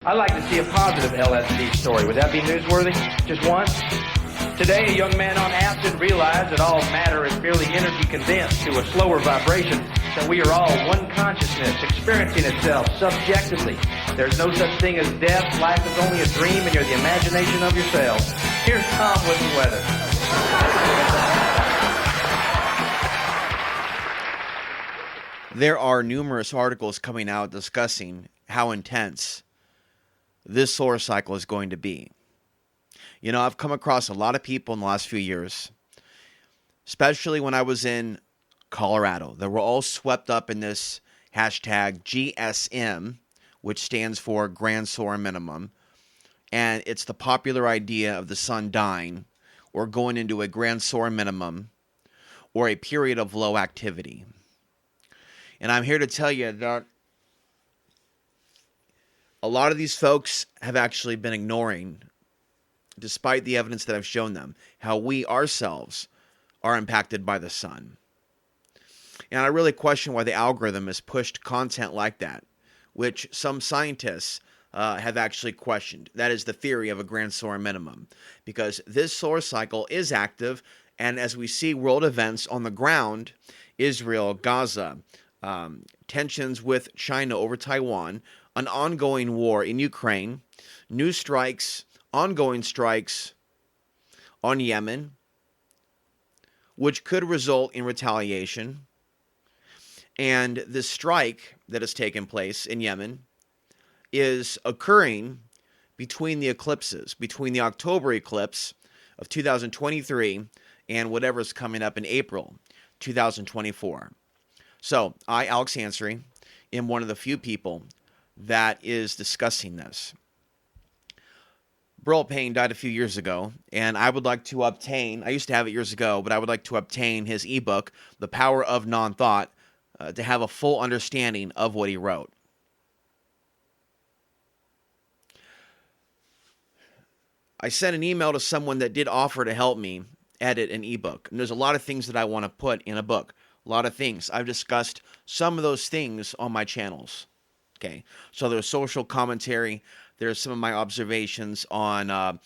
I'd like to see a positive LSD story. Would that be newsworthy? Just one? Today, a young man on acid realized that all matter is merely energy condensed to a slower vibration, that we are all one consciousness experiencing itself subjectively. There's no such thing as death. Life is only a dream, and you're the imagination of yourself. Here's Tom with the weather. There are numerous articles coming out discussing how intense this solar cycle is going to be. You know, I've come across a lot of people in the last few years, especially when I was in Colorado, that were all swept up in this hashtag GSM, which stands for Grand Solar Minimum. And it's the popular idea of the sun dying or going into a Grand Solar Minimum or a period of low activity. And I'm here to tell you that a lot of these folks have actually been ignoring, despite the evidence that I've shown them, how we ourselves are impacted by the sun. And I really question why the algorithm has pushed content like that, which some scientists have actually questioned. That is the theory of a grand solar minimum, because this solar cycle is active, and as we see world events on the ground, Israel, Gaza, tensions with China over Taiwan, an ongoing war in Ukraine, new strikes, ongoing strikes on Yemen, which could result in retaliation. And this strike that has taken place in Yemen is occurring between the eclipses, between the October eclipse of 2023 and whatever's coming up in April 2024. So I, Alex Ansary, am one of the few people that is discussing this. Burl Payne died a few years ago, and I would like to obtain, I used to have it years ago, but I would like to obtain his ebook, The Power of Non-Thought, to have a full understanding of what he wrote. I sent an email to someone that did offer to help me edit an ebook. And there's a lot of things that I want to put in a book. A lot of things. I've discussed some of those things on my channels. Okay. So there's social commentary. There's some of my observations on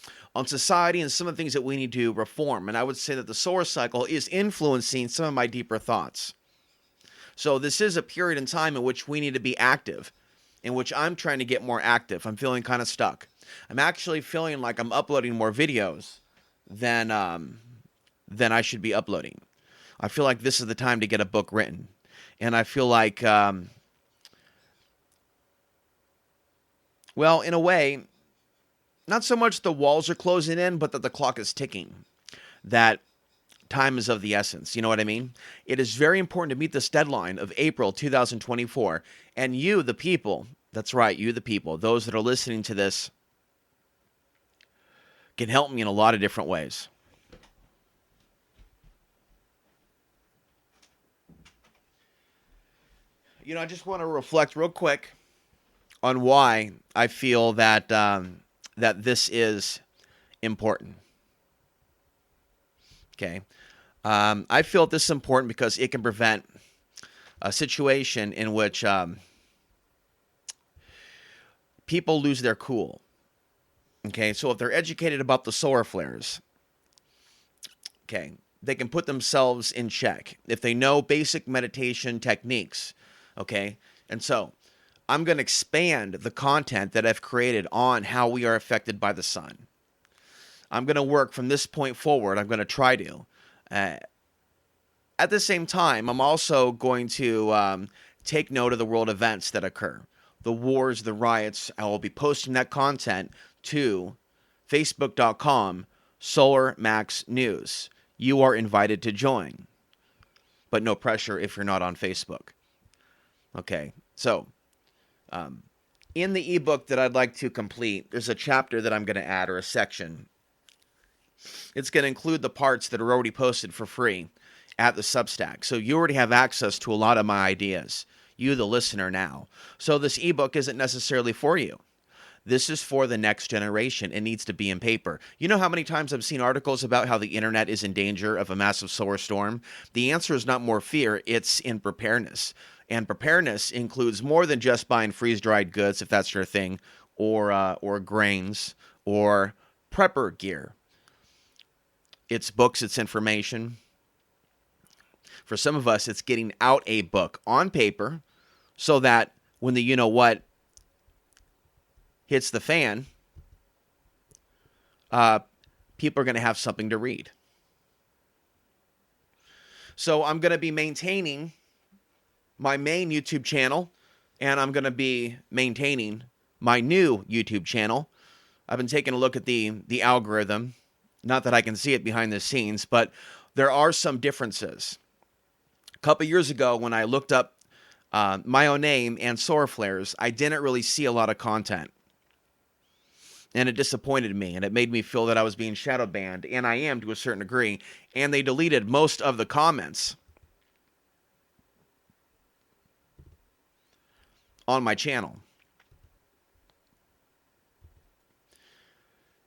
society and some of the things that we need to reform. And I would say that the solar cycle is influencing some of my deeper thoughts. So this is a period in time in which we need to be active, in which I'm trying to get more active. I'm feeling kind of stuck. I'm actually feeling like I'm uploading more videos than I should be uploading. I feel like this is the time to get a book written. And I feel like, well, in a way, not so much the walls are closing in, but that the clock is ticking. That time is of the essence. You know what I mean? It is very important to meet this deadline of April 2024. And you, the people, that's right, you, the people, those that are listening to this, can help me in a lot of different ways. You know, I just want to reflect real quick on why I feel that that this is important. Okay. I feel this is important because it can prevent a situation in which people lose their cool. Okay, so if they're educated about the solar flares, okay, they can put themselves in check. If they know basic meditation techniques, okay, and so I'm going to expand the content that I've created on how we are affected by the sun. I'm going to work from this point forward. I'm going to try to. At the same time, I'm also going to take note of the world events that occur. The wars, the riots. I will be posting that content to facebook.com/SolarMaxNews. You are invited to join, but no pressure if you're not on Facebook. Okay, so in the ebook that I'd like to complete, there's a chapter that I'm going to add, or a section. It's going to include the parts that are already posted for free at the Substack. So you already have access to a lot of my ideas, you the listener now. So this ebook isn't necessarily for you. This is for the next generation. It needs to be in paper. You know how many times I've seen articles about how the internet is in danger of a massive solar storm? The answer is not more fear, it's in preparedness. And preparedness includes more than just buying freeze-dried goods, if that's your thing, or grains or prepper gear. It's books, it's information. For some of us, it's getting out a book on paper so that when the you-know-what hits the fan, people are going to have something to read. So I'm going to be maintaining my main YouTube channel, and I'm going to be maintaining my new YouTube channel. I've been taking a look at the algorithm. Not that I can see it behind the scenes, but there are some differences. A couple years ago, when I looked up my own name and solar flares, I didn't really see a lot of content. And it disappointed me, and it made me feel that I was being shadow banned, and I am to a certain degree. And they deleted most of the comments on my channel.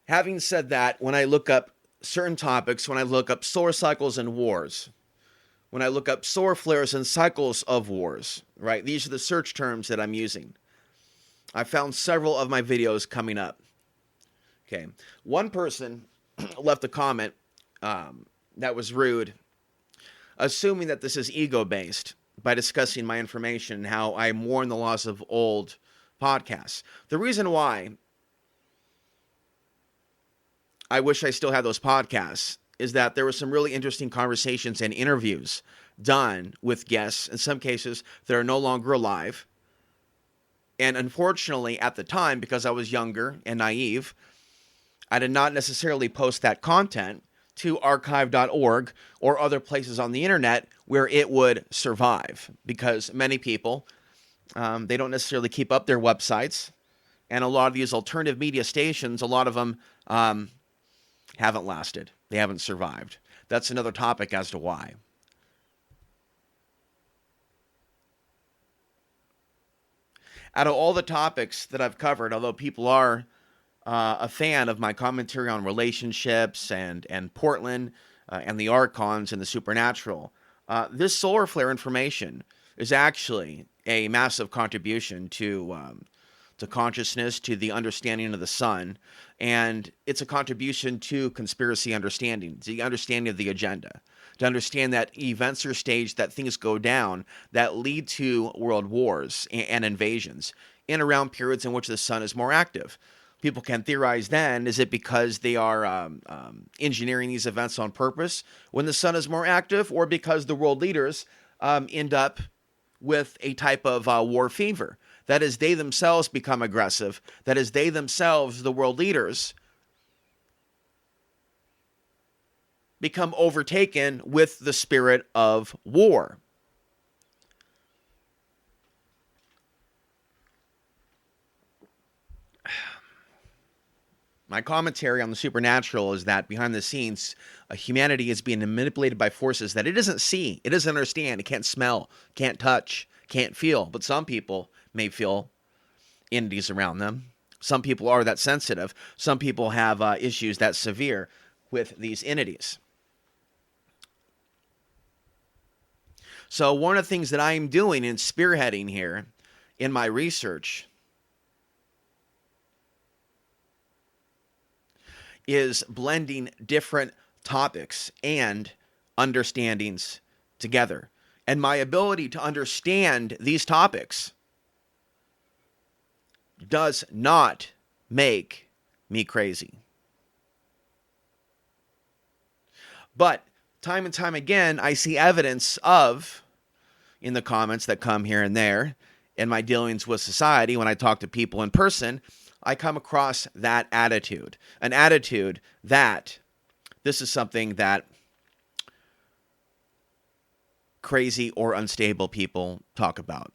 Having said that, when I look up certain topics, when I look up solar cycles and wars, when I look up solar flares and cycles of wars, right? These are the search terms that I'm using. I found several of my videos coming up. Okay. One person left a comment that was rude, assuming that this is ego-based by discussing my information and how I mourn the loss of old podcasts. The reason why I wish I still had those podcasts is that there were some really interesting conversations and interviews done with guests, in some cases that are no longer alive. And unfortunately, at the time, because I was younger and naive, I did not necessarily post that content to archive.org or other places on the internet where it would survive, because many people, they don't necessarily keep up their websites. And a lot of these alternative media stations, a lot of them haven't lasted. They haven't survived. That's another topic as to why. Out of all the topics that I've covered, although people are a fan of my commentary on relationships and Portland and the archons and the supernatural, this solar flare information is actually a massive contribution to consciousness, to the understanding of the sun, and it's a contribution to conspiracy understanding, the understanding of the agenda, to understand that events are staged, that things go down that lead to world wars and invasions in around periods in which the sun is more active. People can theorize then, is it because they are engineering these events on purpose when the sun is more active, or because the world leaders end up with a type of war fever? That is, they themselves become aggressive. That is, they themselves, the world leaders, become overtaken with the spirit of war. My commentary on the supernatural is that behind the scenes, humanity is being manipulated by forces that it doesn't see, it doesn't understand, it can't smell, can't touch, can't feel. But some people may feel entities around them. Some people are that sensitive. Some people have issues that severe with these entities. So one of the things that I am doing and spearheading here in my research is blending different topics and understandings together. And my ability to understand these topics does not make me crazy. But time and time again, I see evidence of, in the comments that come here and there, in my dealings with society, when I talk to people in person, I come across that attitude. An attitude that this is something that crazy or unstable people talk about.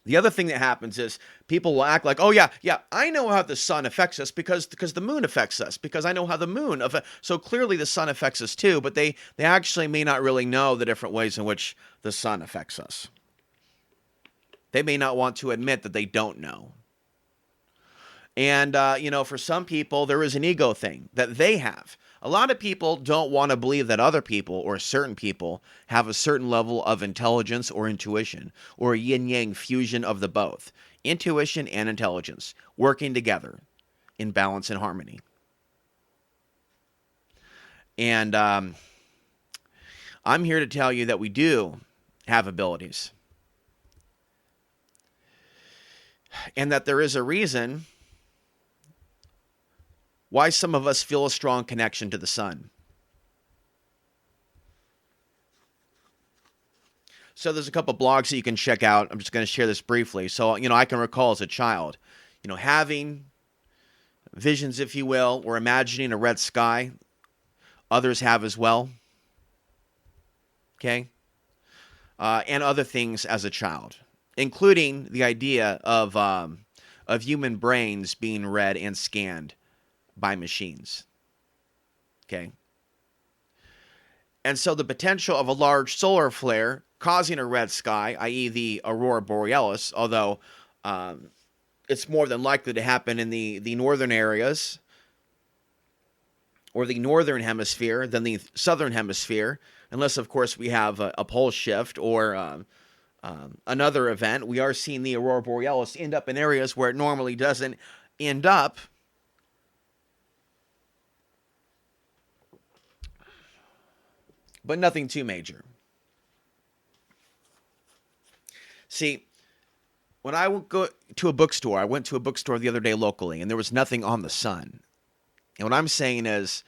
The other thing that happens is people will act like, oh yeah, I know how the sun affects us because the moon affects us, because I know how the moon affects. So clearly the sun affects us too, but they actually may not really know the different ways in which the sun affects us. They may not want to admit that they don't know. And, for some people, there is an ego thing that they have. A lot of people don't want to believe that other people or certain people have a certain level of intelligence or intuition, or a yin-yang fusion of the both. Intuition and intelligence working together in balance and harmony. And I'm here to tell you that we do have abilities. And that there is a reason why some of us feel a strong connection to the sun. So there's a couple blogs that you can check out. I'm just going to share this briefly. So, I can recall as a child, having visions, if you will, or imagining a red sky. Others have as well. Okay? And other things as a child, including the idea of human brains being read and scanned by machines. Okay? And so the potential of a large solar flare causing a red sky, i.e. the aurora borealis, although it's more than likely to happen in the northern areas or the northern hemisphere than the southern hemisphere, unless, of course, we have a pole shift or another event. We are seeing the aurora borealis end up in areas where it normally doesn't end up. But nothing too major. See, when I would go to a bookstore, I went to a bookstore the other day locally, and there was nothing on the sun. And what I'm saying is,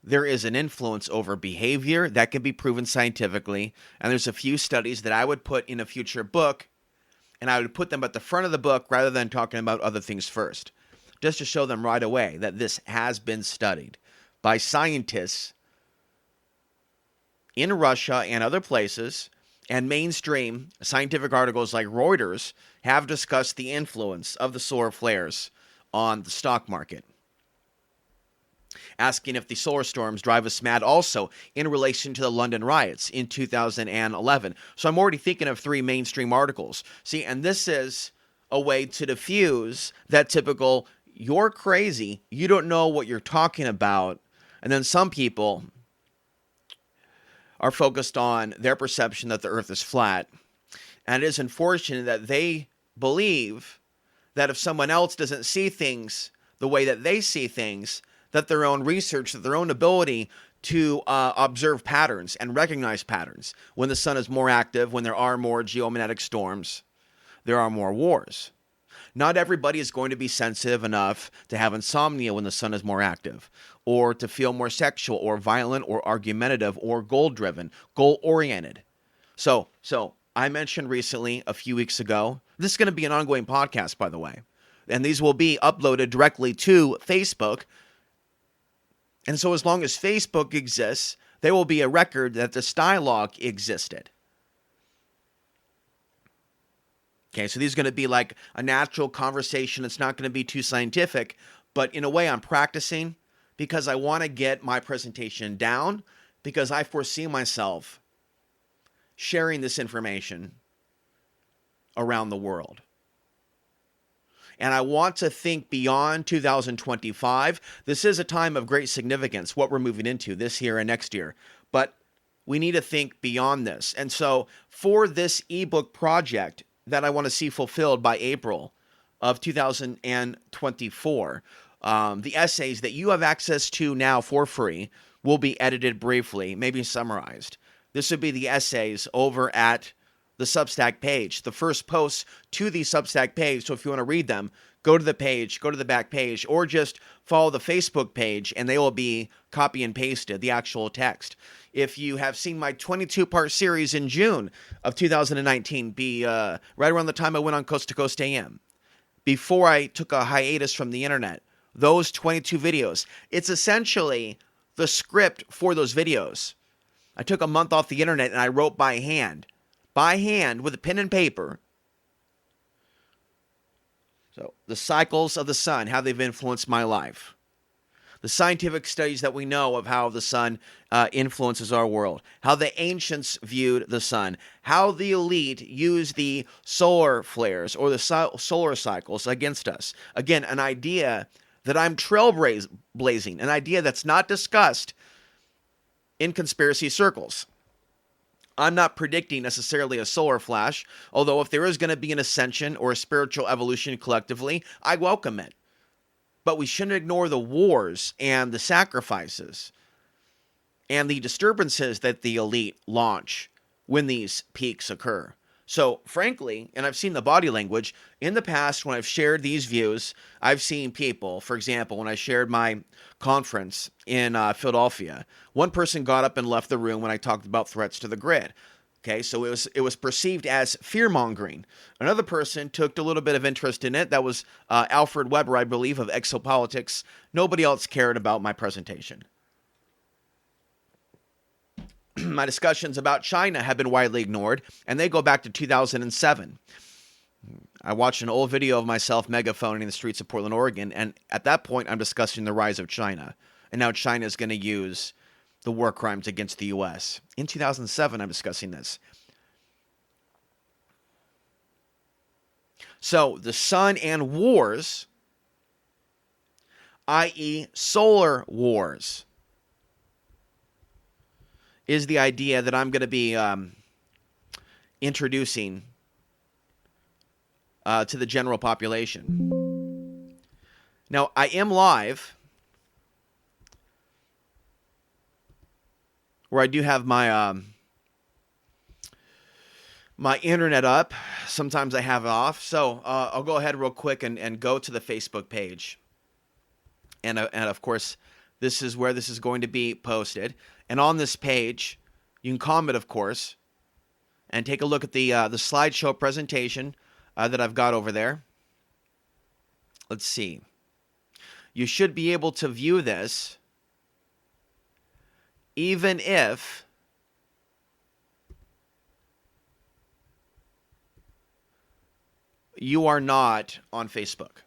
there is an influence over behavior that can be proven scientifically, and there's a few studies that I would put in a future book, and I would put them at the front of the book rather than talking about other things first, just to show them right away that this has been studied by scientists in Russia and other places, and mainstream scientific articles like Reuters have discussed the influence of the solar flares on the stock market. Asking if the solar storms drive us mad also in relation to the London riots in 2011. So I'm already thinking of 3 mainstream articles. See, and this is a way to diffuse that typical, you're crazy, you don't know what you're talking about. And then some people are focused on their perception that the earth is flat. And it is unfortunate that they believe that if someone else doesn't see things the way that they see things, that their own research, that their own ability to observe patterns and recognize patterns, when the sun is more active, when there are more geomagnetic storms, there are more wars. Not everybody is going to be sensitive enough to have insomnia when the sun is more active, or to feel more sexual or violent or argumentative or goal-driven, goal-oriented. So I mentioned recently, a few weeks ago, this is going to be an ongoing podcast, by the way, and these will be uploaded directly to Facebook. And so as long as Facebook exists, there will be a record that this dialogue existed. Okay, so these are going to be like a natural conversation. It's not going to be too scientific, but in a way I'm practicing because I want to get my presentation down, because I foresee myself sharing this information around the world. And I want to think beyond 2025. This is a time of great significance, what we're moving into this year and next year. But we need to think beyond this. And so for this ebook project that I want to see fulfilled by April of 2024, the essays that you have access to now for free will be edited briefly, maybe summarized. This would be the essays over at the Substack page, the first posts to the Substack page. So if you want to read them, go to the page, go to the back page, or just follow the Facebook page, and they will be copy and pasted, the actual text. If you have seen my 22-part series in June of 2019, be right around the time I went on Coast to Coast AM, before I took a hiatus from the internet, those 22 videos, it's essentially the script for those videos. I took a month off the internet and I wrote by hand with a pen and paper. So the cycles of the sun, how they've influenced my life. the scientific studies that we know of how the sun influences our world, how the ancients viewed the sun, how the elite use the solar flares or the solar cycles against us. Again, an idea that I'm trailblazing, an idea that's not discussed in conspiracy circles. I'm not predicting necessarily a solar flash, although if there is going to be an ascension or a spiritual evolution collectively, I welcome it. But we shouldn't ignore the wars and the sacrifices and the disturbances that the elite launch when these peaks occur. So, frankly, and I've seen the body language, in the past when I've shared these views, I've seen people, for example, when I shared my conference in Philadelphia, one person got up and left the room when I talked about threats to the grid. Okay, so it was perceived as fear-mongering. Another person took a little bit of interest in it. That was Alfred Weber, I believe, of Exopolitics. Nobody else cared about my presentation. My discussions about China have been widely ignored, and they go back to 2007. I watched an old video of myself megaphoning in the streets of Portland, Oregon, and at that point, I'm discussing the rise of China. And now China is going to use the war crimes against the U.S. In 2007, I'm discussing this. So, the sun and wars, i.e. solar wars, is the idea that I'm going to be introducing to the general population. Now, I am live, where I do have my my internet up. Sometimes I have it off. So I'll go ahead real quick and go to the Facebook page. And of course, this is where this is going to be posted. And on this page, you can comment, of course, and take a look at the slideshow presentation that I've got over there. Let's see. You should be able to view this even if you are not on Facebook.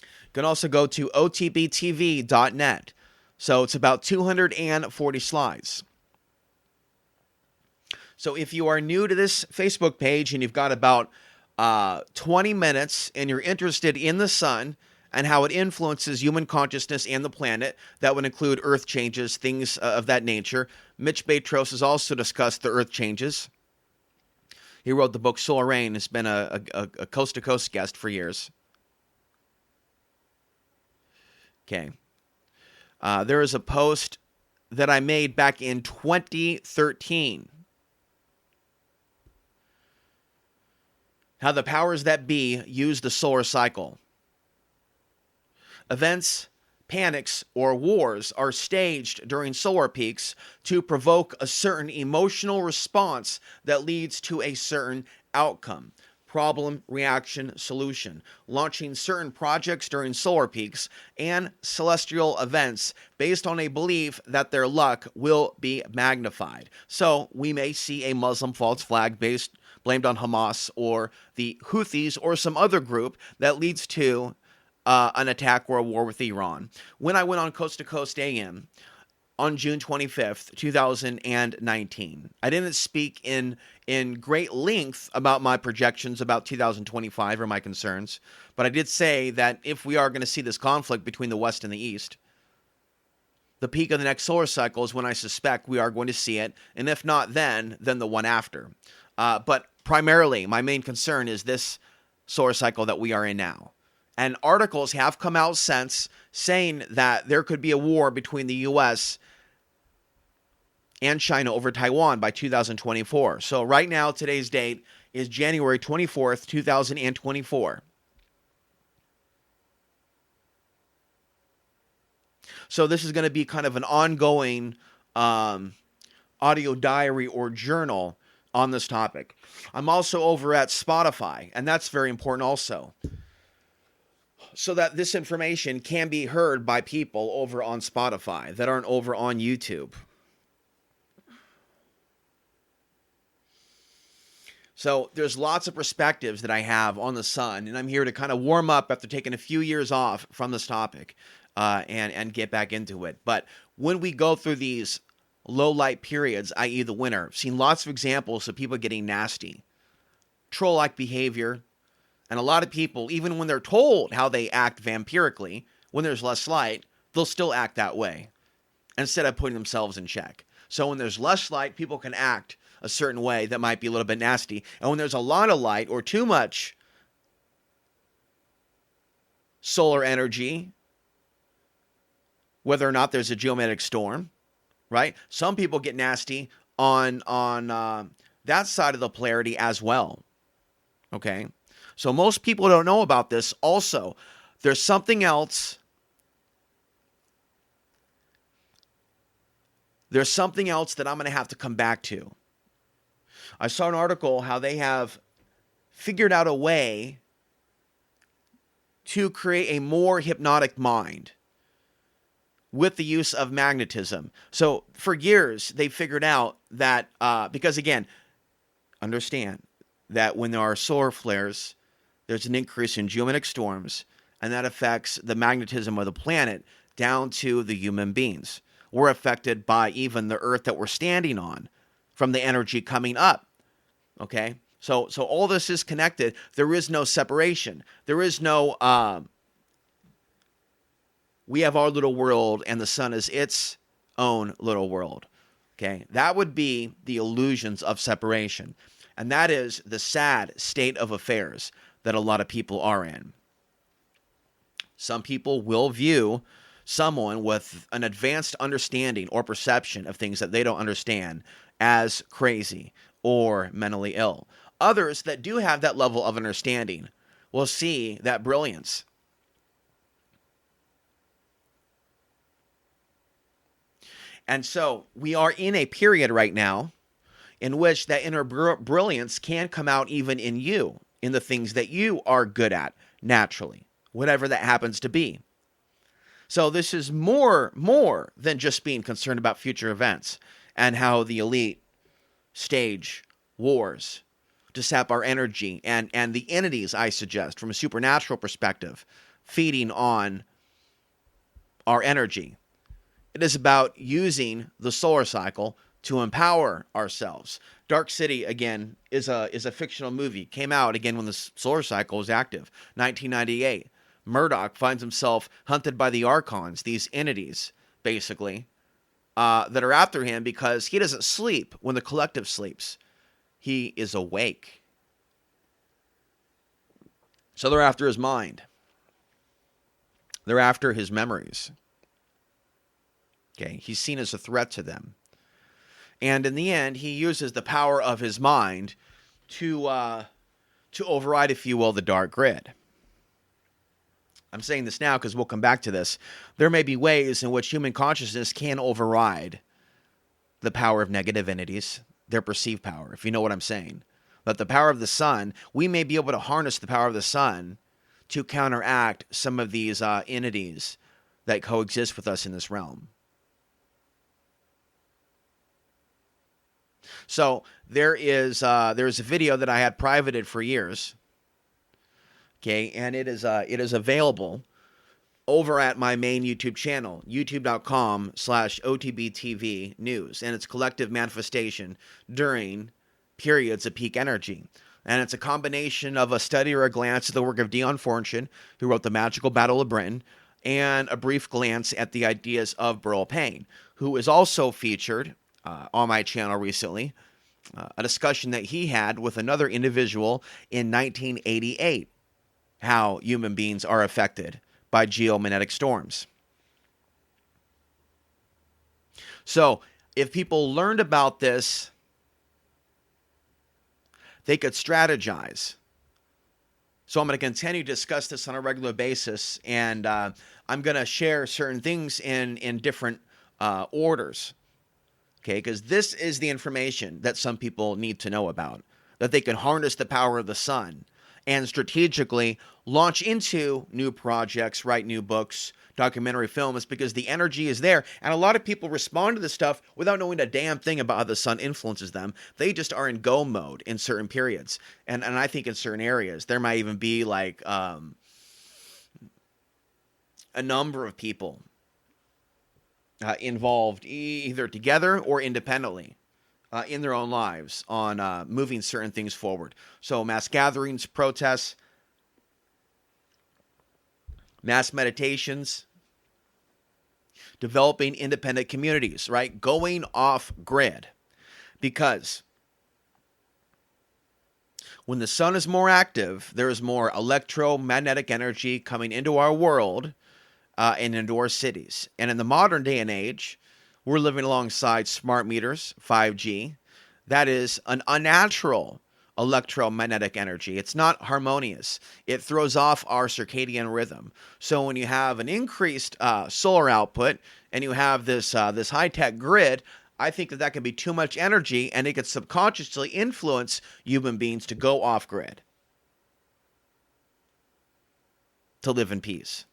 You can also go to otbtv.net. So it's about 240 slides. So if you are new to this Facebook page and you've got about 20 minutes and you're interested in the sun and how it influences human consciousness and the planet, that would include earth changes, things of that nature. Mitch Batros has also discussed the earth changes. He wrote the book Solar Rain, has been a coast-to-coast guest for years. Okay. There is a post that I made back in 2013. How the powers that be use the solar cycle. Events, panics, or wars are staged during solar peaks to provoke a certain emotional response that leads to a certain outcome. Problem, reaction, solution. Launching certain projects during solar peaks and celestial events based on a belief that their luck will be magnified. So we may see a Muslim false flag blamed on Hamas or the Houthis or some other group that leads to an attack or a war with Iran. When I went on Coast to Coast AM on June 25th, 2019, I didn't speak in great length about my projections about 2025 or my concerns, but I did say that if we are going to see this conflict between the West and the East, the peak of the next solar cycle is when I suspect we are going to see it, and if not then the one after. But primarily, my main concern is this solar cycle that we are in now. And articles have come out since saying that there could be a war between the U.S. and China over Taiwan by 2024. So right now, today's date is January 24th, 2024. So this is going to be kind of an ongoing audio diary or journal on this topic. I'm also over at Spotify, and that's very important also, so that this information can be heard by people over on Spotify that aren't over on YouTube. So there's lots of perspectives that I have on the sun, and I'm here to kind of warm up after taking a few years off from this topic. and get back into it. But when we go through these low light periods, i.e. the winter, I've seen lots of examples of people getting nasty, troll-like behavior, and a lot of people, even when they're told how they act vampirically, when there's less light, they'll still act that way instead of putting themselves in check. So when there's less light, people can act a certain way that might be a little bit nasty. And when there's a lot of light or too much solar energy, whether or not there's a geomagnetic storm, right? Some people get nasty on that side of the polarity as well. Okay? So most people don't know about this. Also, there's something else. There's something else that I'm going to have to come back to. I saw an article how they have figured out a way to create a more hypnotic mind with the use of magnetism. So for years, they figured out that, because again, understand that when there are solar flares, there's an increase in geomagnetic storms, and that affects the magnetism of the planet down to the human beings. We're affected by even the earth that we're standing on from the energy coming up. Okay? So all this is connected. There is no separation. There is no, we have our little world and the sun is its own little world. Okay? That would be the illusions of separation. And that is the sad state of affairs that a lot of people are in. Some people will view someone with an advanced understanding or perception of things that they don't understand as crazy or mentally ill. Others that do have that level of understanding will see that brilliance. And so we are in a period right now in which that inner brilliance can come out even in you, in the things that you are good at naturally, whatever that happens to be. So this is more than just being concerned about future events and how the elite stage wars to sap our energy and the entities, I suggest, from a supernatural perspective, feeding on our energy. It is about using the solar cycle to empower ourselves. Dark City, again, is a fictional movie. Came out, again, when the solar cycle was active, 1998. Murdoch finds himself hunted by the Archons, these entities, basically, that are after him because he doesn't sleep when the collective sleeps. He is awake. So they're after his mind. They're after his memories. Okay, he's seen as a threat to them. And in the end, he uses the power of his mind to override, if you will, the dark grid. I'm saying this now because we'll come back to this. There may be ways in which human consciousness can override the power of negative entities, their perceived power, if you know what I'm saying. But the power of the sun, we may be able to harness the power of the sun to counteract some of these entities that coexist with us in this realm. So there's a video that I had privated for years. Okay, and it is available over at my main YouTube channel, youtube.com/OTBTV news, and it's collective manifestation during periods of peak energy. And it's a combination of a study or a glance at the work of Dion Fortune, who wrote The Magical Battle of Britain, and a brief glance at the ideas of Burl Payne, who is also featured on my channel recently, a discussion that he had with another individual in 1988. How human beings are affected by geomagnetic storms. So, if people learned about this, they could strategize. So I'm going to continue to discuss this on a regular basis, and I'm going to share certain things in different orders. Okay, because this is the information that some people need to know about, that they can harness the power of the sun and strategically launch into new projects, write new books, documentary films, because the energy is there. And a lot of people respond to this stuff without knowing a damn thing about how the sun influences them. They just are in go mode in certain periods. And I think in certain areas, there might even be like a number of people involved either together or independently in their own lives on moving certain things forward. So mass gatherings, protests, mass meditations, developing independent communities, right? Going off grid. Because when the sun is more active, there is more electromagnetic energy coming into our world and into our cities. And in the modern day and age, we're living alongside smart meters, 5G. That is an unnatural electromagnetic energy. It's not harmonious. It throws off our circadian rhythm. So when you have an increased solar output and you have this high-tech grid, I think that can be too much energy, and it could subconsciously influence human beings to go off grid, to live in peace.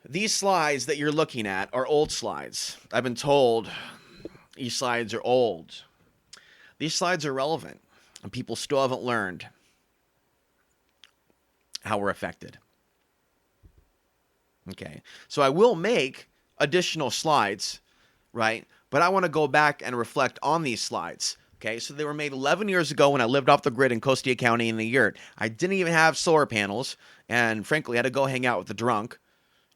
These slides that you're looking at are old slides. I've been told these slides are old. These slides are relevant, and people still haven't learned how we're affected. Okay, so I will make additional slides, right? But I want to go back and reflect on these slides. Okay, so they were made 11 years ago when I lived off the grid in Costilla County in the yurt. I didn't even have solar panels, and frankly, I had to go hang out with the drunk,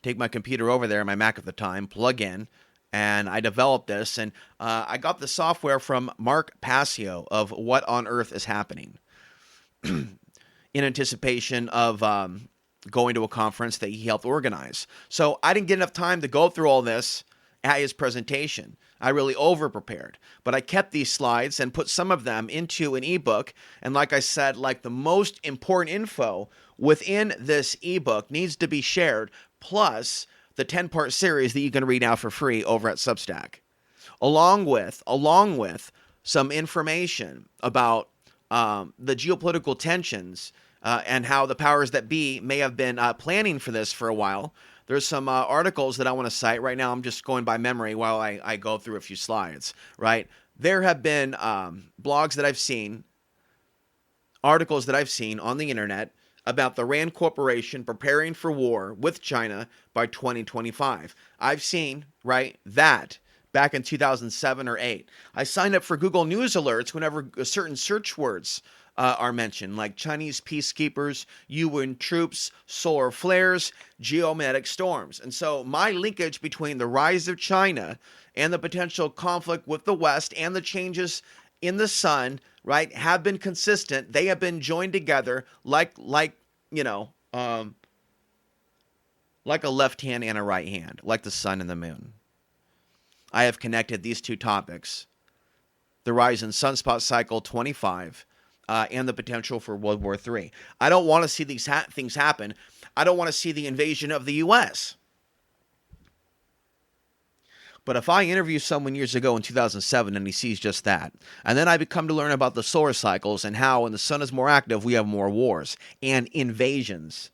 take my computer over there, my Mac at the time, plug in, and I developed this. And I got the software from Mark Passio of What on Earth is Happening in anticipation of going to a conference that he helped organize. So I didn't get enough time to go through all this at his presentation. I really over-prepared. But I kept these slides and put some of them into an ebook. And like I said, like the most important info within this ebook needs to be shared, plus the 10-part series that you can read now for free over at Substack. Along with some information about the geopolitical tensions and how the powers that be may have been planning for this for a while. There's some articles that I want to cite. Right now I'm just going by memory while I go through a few slides, right? There have been blogs that I've seen, articles that I've seen on the internet about the Rand Corporation preparing for war with China by 2025. I've seen, right, that back in 2007 or 8. I signed up for Google News alerts whenever certain search words are mentioned, like Chinese peacekeepers, UN troops, solar flares, geomagnetic storms. And so my linkage between the rise of China and the potential conflict with the West and the changes in the sun, right, have been consistent. They have been joined together like a left hand and a right hand, like the sun and the moon. I have connected these two topics, the rise in sunspot cycle 25 and the potential for World War III. I don't want to see these things happen. I don't want to see the invasion of the U.S. But if I interview someone years ago in 2007 and he sees just that, and then I become to learn about the solar cycles and how when the sun is more active, we have more wars and invasions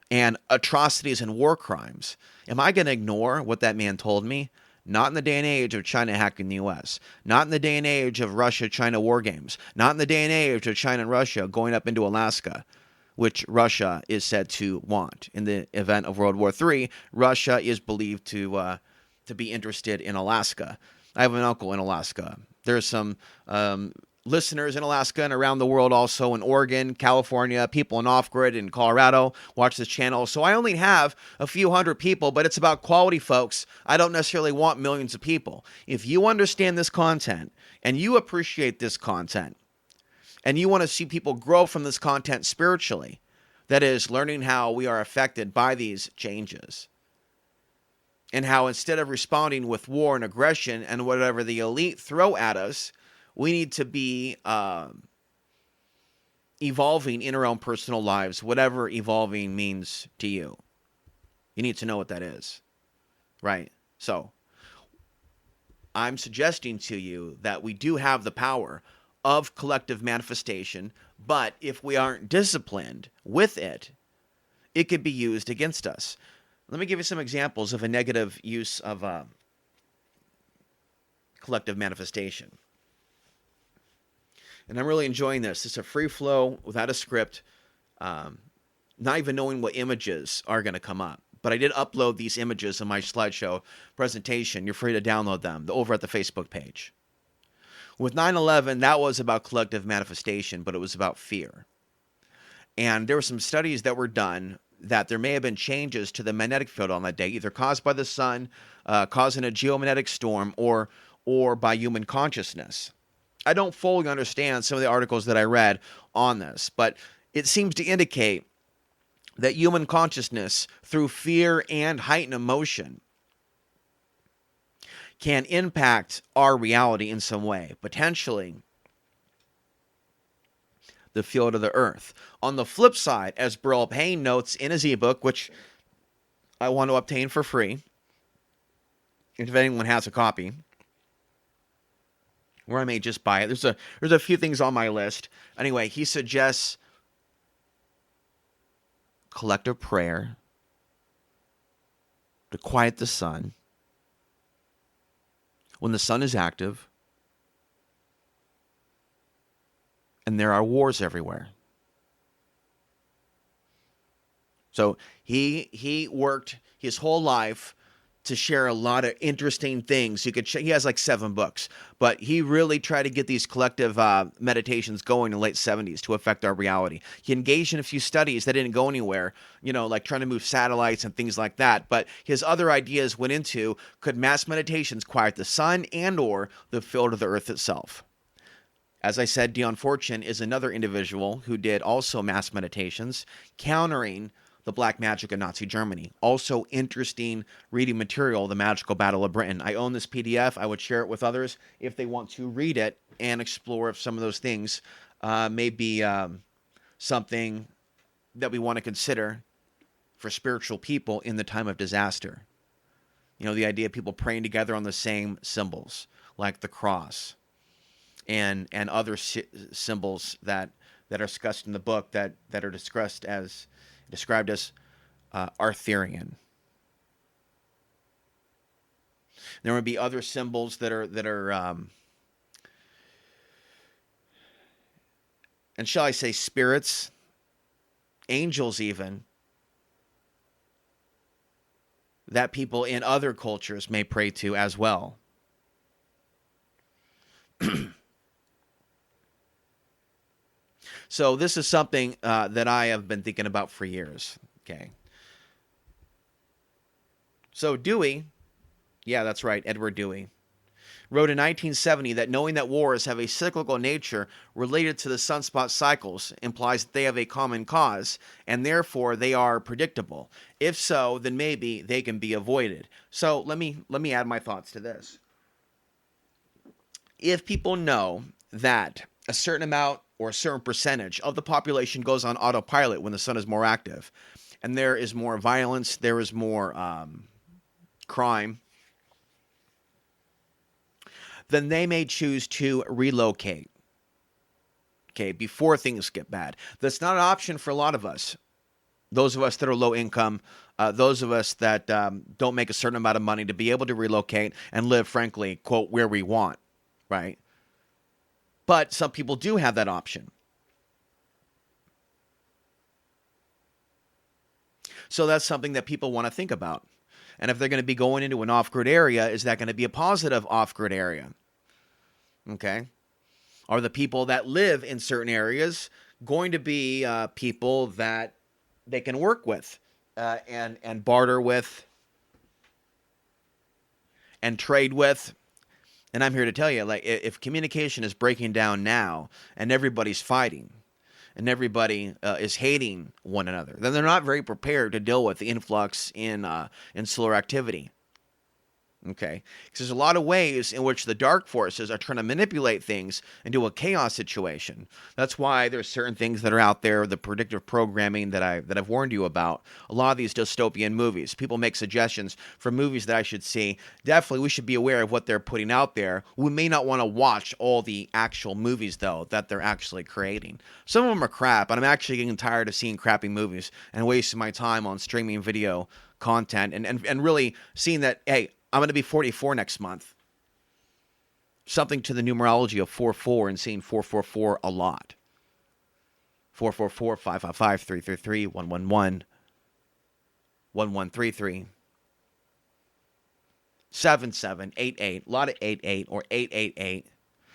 and atrocities and war crimes, am I going to ignore what that man told me? Not in the day and age of China hacking the U.S. Not in the day and age of Russia-China war games. Not in the day and age of China and Russia going up into Alaska, which Russia is said to want. In the event of World War III, Russia is believed to be interested in Alaska. I have an uncle in Alaska. There's some listeners in Alaska and around the world, also in Oregon, California, people in off-grid in Colorado watch this channel. So I only have a few hundred people, but it's about quality, folks. I don't necessarily want millions of people. If you understand this content and you appreciate this content and you want to see people grow from this content spiritually, that is, learning how we are affected by these changes, and how instead of responding with war and aggression and whatever the elite throw at us, we need to be evolving in our own personal lives, whatever evolving means to you. You need to know what that is, right? So I'm suggesting to you that we do have the power of collective manifestation, but if we aren't disciplined with it, it could be used against us. Let me give you some examples of a negative use of collective manifestation. And I'm really enjoying this. It's a free flow without a script, not even knowing what images are going to come up. But I did upload these images in my slideshow presentation. You're free to download them over at the Facebook page. With 9/11, that was about collective manifestation, but it was about fear. And there were some studies that were done that there may have been changes to the magnetic field on that day, either caused by the sun, causing a geomagnetic storm, or by human consciousness. I don't fully understand some of the articles that I read on this, but it seems to indicate that human consciousness, through fear and heightened emotion, can impact our reality in some way, potentially the field of the earth. On the flip side, as Burl Payne notes in his ebook, which I want to obtain for free, if anyone has a copy, or I may just buy it. There's a few things on my list. Anyway, he suggests collective prayer to quiet the sun when the sun is active and there are wars everywhere. So he worked his whole life to share a lot of interesting things. He has like 7 books, but he really tried to get these collective meditations going in the late 70s to affect our reality. He engaged in a few studies that didn't go anywhere, like trying to move satellites and things like that. But his other ideas went into, could mass meditations quiet the sun and or the field of the earth itself? As I said, Dion Fortune is another individual who did also mass meditations, countering the black magic of Nazi Germany. Also interesting reading material, The Magical Battle of Britain. I own this PDF. I would share it with others if they want to read it and explore if some of those things may be something that we want to consider for spiritual people in the time of disaster. The idea of people praying together on the same symbols, like the cross and other symbols that are discussed in the book that are described as Arthurian. There would be other symbols that are and shall I say spirits, angels even, that people in other cultures may pray to as well. So this is something that I have been thinking about for years. Okay. So Dewey, yeah, that's right, Edward Dewey, wrote in 1970 that knowing that wars have a cyclical nature related to the sunspot cycles implies that they have a common cause, and therefore they are predictable. If so, then maybe they can be avoided. So let me add my thoughts to this. If people know that a certain amount or a certain percentage of the population goes on autopilot when the sun is more active, and there is more violence, there is more crime, then they may choose to relocate, okay, before things get bad. That's not an option for a lot of us. Those of us that are low income, those of us that don't make a certain amount of money to be able to relocate and live, frankly, quote, where we want, right? But some people do have that option. So that's something that people want to think about. And if they're going to be going into an off-grid area, is that going to be a positive off-grid area? Okay. Are the people that live in certain areas going to be people that they can work with and barter with and trade with? And I'm here to tell you, like, if communication is breaking down now and everybody's fighting and everybody is hating one another, then they're not very prepared to deal with the influx in solar activity. Okay, because there's a lot of ways in which the dark forces are trying to manipulate things into a chaos situation. That's why there's certain things that are out there, the predictive programming that I've warned you about. A lot of these dystopian movies. People make suggestions for movies that I should see. Definitely, we should be aware of what they're putting out there. We may not want to watch all the actual movies, though, that they're actually creating. Some of them are crap, and I'm actually getting tired of seeing crappy movies and wasting my time on streaming video content and really seeing that, hey, I'm going to be 44 next month. Something to the numerology of 44 and seeing 444 a lot. 444-555-333-111, 1133, 7788, a lot of 88 or 888.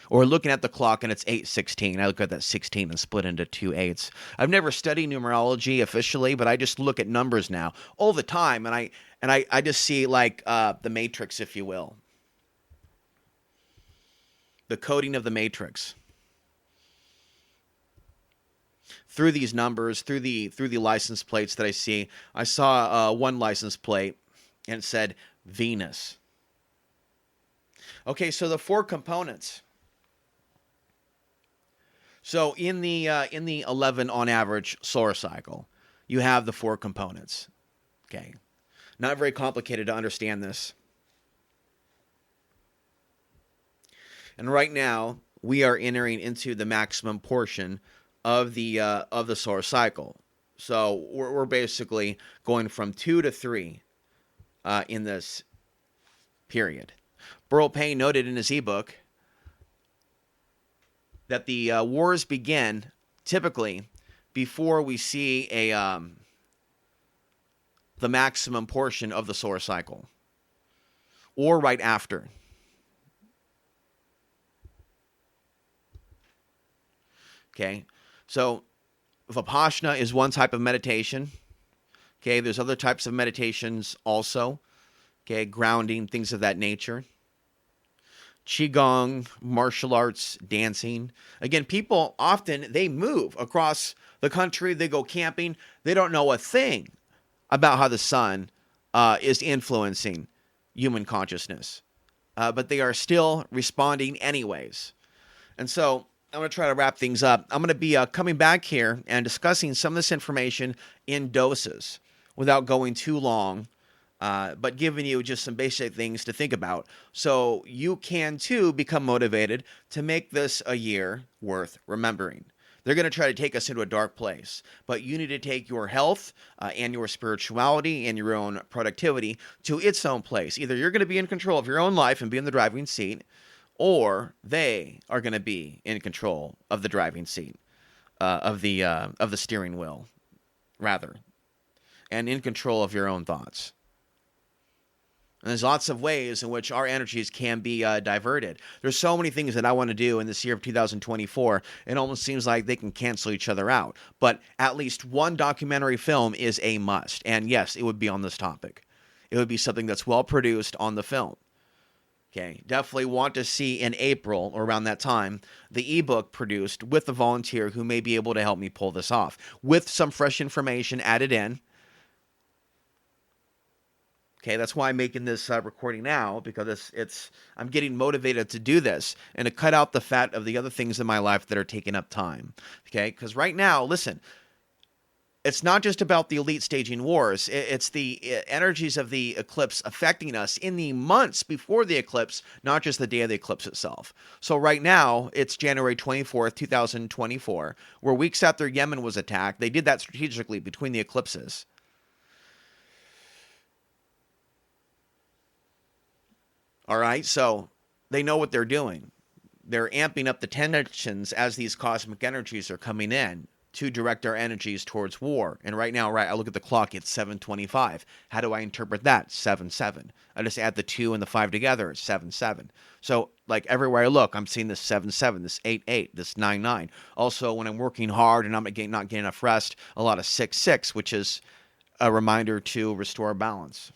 Or looking at the clock and it's 8:16. I look at that 16 and split into two eights. I've never studied numerology officially, but I just look at numbers now all the time, and I just see like the matrix, if you will, the coding of the matrix through these numbers, through the license plates that I see. I saw one license plate and it said Venus. Okay, so the four components. So in the 11 on average solar cycle, you have the four components. Okay, not very complicated to understand this. And right now we are entering into the maximum portion of the solar cycle. So we're basically going from 2 to 3 in this period. Burl Payne noted in his ebook that the wars begin typically before we see the maximum portion of the solar cycle, or right after. Okay, so Vipassana is one type of meditation. Okay, there's other types of meditations also. Okay, grounding, things of that nature. Qigong, martial arts, dancing. Again, people often, they move across the country. They go camping. They don't know a thing about how the sun is influencing human consciousness. But they are still responding anyways. And so I'm going to try to wrap things up. I'm going to be coming back here and discussing some of this information in doses without going too long. But giving you just some basic things to think about so you can too become motivated to make this a year worth remembering. They're going to try to take us into a dark place, but you need to take your health and your spirituality and your own productivity to its own place. Either you're going to be in control of your own life and be in the driving seat, or they are going to be in control of the driving seat, of the steering wheel, rather, and in control of your own thoughts. And there's lots of ways in which our energies can be diverted. There's so many things that I want to do in this year of 2024. It almost seems like they can cancel each other out. But at least one documentary film is a must. And yes, it would be on this topic. It would be something that's well produced on the film. Okay, definitely want to see in April or around that time the ebook produced with a volunteer who may be able to help me pull this off with some fresh information added in. Okay, that's why I'm making this recording now, because I'm getting motivated to do this and to cut out the fat of the other things in my life that are taking up time. Okay, because right now, listen, it's not just about the elite staging wars. It's the energies of the eclipse affecting us in the months before the eclipse, not just the day of the eclipse itself. So right now, it's January 24th, 2024. We're weeks after Yemen was attacked. They did that strategically between the eclipses. All right, so they know what they're doing. They're amping up the tensions as these cosmic energies are coming in to direct our energies towards war. And right now, I look at the clock, it's 7:25. How do I interpret that? 7-7. I just add the 2 and the 5 together, it's 7-7. So, like everywhere I look, I'm seeing this 7-7, this 8-8, this 9-9. Also, when I'm working hard and I'm not getting enough rest, a lot of 6-6, which is a reminder to restore balance.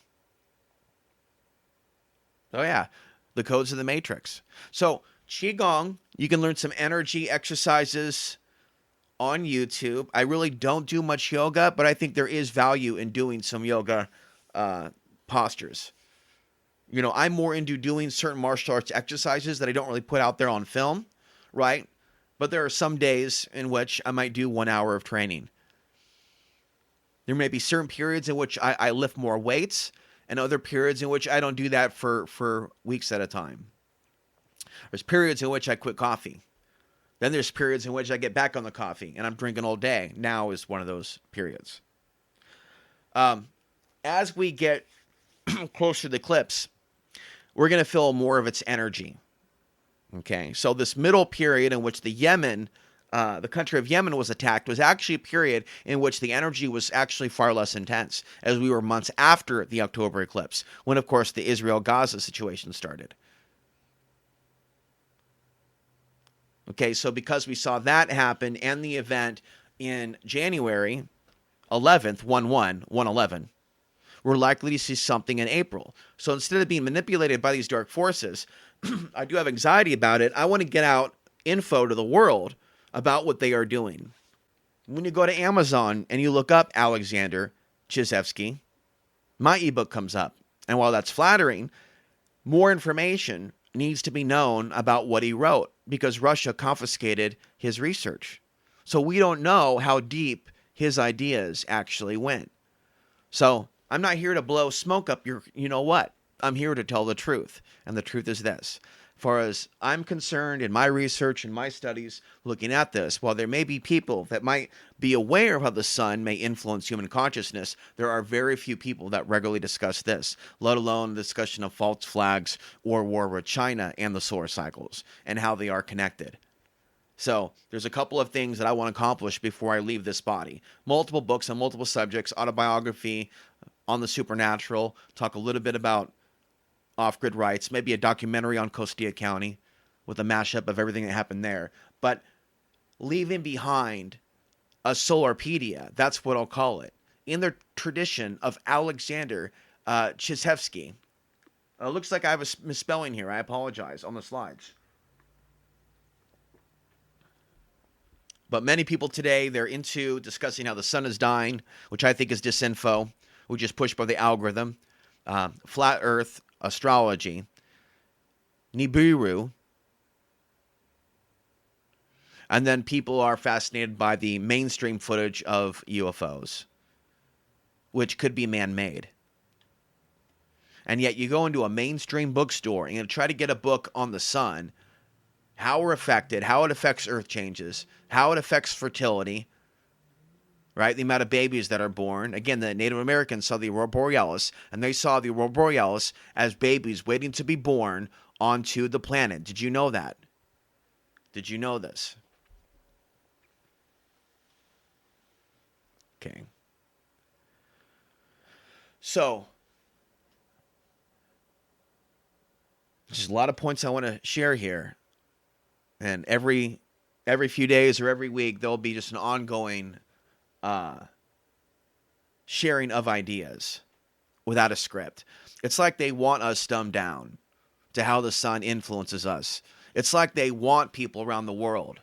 Oh, yeah, the codes of the matrix. So, Qigong, you can learn some energy exercises on YouTube. I really don't do much yoga, but I think there is value in doing some yoga postures. You know, I'm more into doing certain martial arts exercises that I don't really put out there on film, right? But there are some days in which I might do 1 hour of training. There may be certain periods in which I lift more weights, and other periods in which I don't do that for weeks at a time. There's periods in which I quit coffee. Then there's periods in which I get back on the coffee and I'm drinking all day. Now is one of those periods. As we get closer to the eclipse, we're going to feel more of its energy. Okay, so this middle period in which the Yemen the country of Yemen was attacked was actually a period in which the energy was actually far less intense, as we were months after the October eclipse, when, of course, the Israel-Gaza situation started. Okay, so because we saw that happen and the event in January 11th, 1/1/111, we're likely to see something in April. So instead of being manipulated by these dark forces, I do have anxiety about it. I want to get out info to the world about what they are doing. When you go to Amazon and you look up Alexander Chizevsky, my ebook comes up. And while that's flattering, more information needs to be known about what he wrote because Russia confiscated his research. So we don't know how deep his ideas actually went. So I'm not here to blow smoke up your you-know-what. I'm here to tell the truth. And the truth is this. As far as I'm concerned in my research and my studies looking at this, while there may be people that might be aware of how the sun may influence human consciousness, there are very few people that regularly discuss this, let alone the discussion of false flags or war with China and the solar cycles and how they are connected. So there's a couple of things that I want to accomplish before I leave this body. Multiple books on multiple subjects, autobiography on the supernatural, talk a little bit about off-grid rights, maybe a documentary on Costilla County with a mashup of everything that happened there. But leaving behind a solarpedia, that's what I'll call it, in the tradition of Alexander Chizevsky. Looks like I have a misspelling here. I apologize on the slides. But many people today, they're into discussing how the sun is dying, which I think is disinfo, which is pushed by the algorithm. Flat Earth, astrology, Nibiru, and then people are fascinated by the mainstream footage of UFOs, which could be man-made. And yet you go into a mainstream bookstore and you try to get a book on the sun, how we're affected, how it affects Earth changes, how it affects fertility, right? The amount of babies that are born. Again, the Native Americans saw the Aurora Borealis, and they saw the Aurora Borealis as babies waiting to be born onto the planet. Did you know that? Did you know this? Okay. So, there's a lot of points I want to share here. And every few days or every week, there'll be just an ongoing sharing of ideas without a script. It's like they want us dumbed down to how the sun influences us. It's like they want people around the world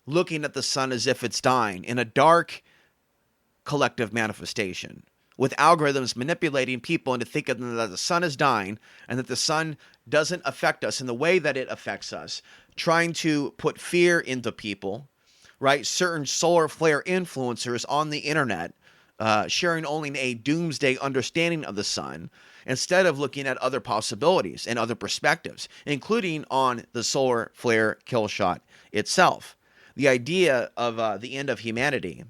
looking at the sun as if it's dying in a dark collective manifestation, with algorithms manipulating people into thinking that the sun is dying and that the sun doesn't affect us in the way that it affects us, trying to put fear into people, right? Certain solar flare influencers on the internet sharing only a doomsday understanding of the sun instead of looking at other possibilities and other perspectives, including on the solar flare kill shot itself. The idea of the end of humanity